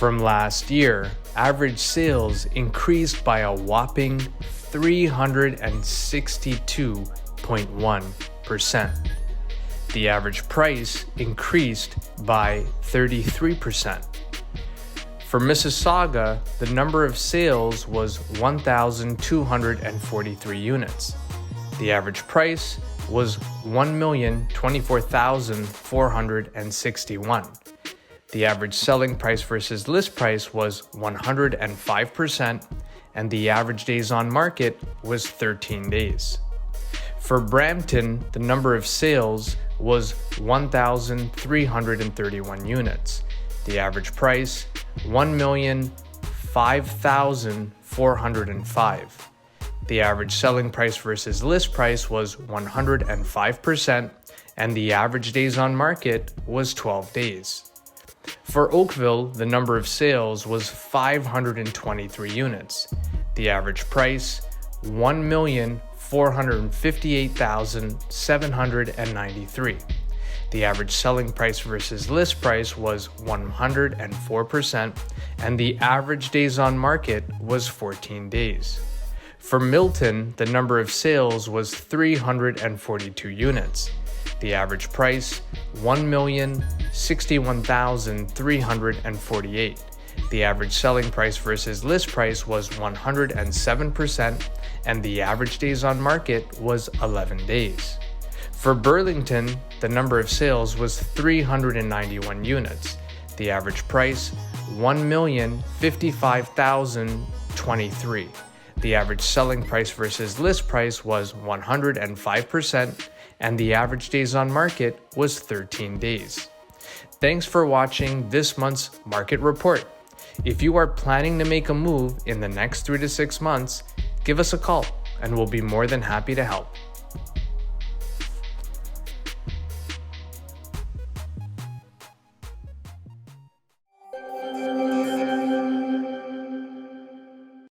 From last year, average sales increased by a whopping 362.1%. The average price increased by 33%. For Mississauga, the number of sales was 1,243 units. The average price was $1,024,461. The average selling price versus list price was 105%, and the average days on market was 13 days. For Brampton, the number of sales was 1,331 units. The average price, $1,005,405. The average selling price versus list price was 105%, and the average days on market was 12 days. For Oakville, the number of sales was 523 units. The average price, $1,458,793. The average selling price versus list price was 104%, and the average days on market was 14 days. For Milton, the number of sales was 342 units. The average price, $1,061,348. The average selling price versus list price was 107%, and the average days on market was 11 days. For Burlington, the number of sales was 391 units. The average price, $1,055,023. The average selling price versus list price was 105%, and the average days on market was 13 days. Thanks for watching this month's market report. If you are planning to make a move in the next 3 to 6 months, give us a call and we'll be more than happy to help.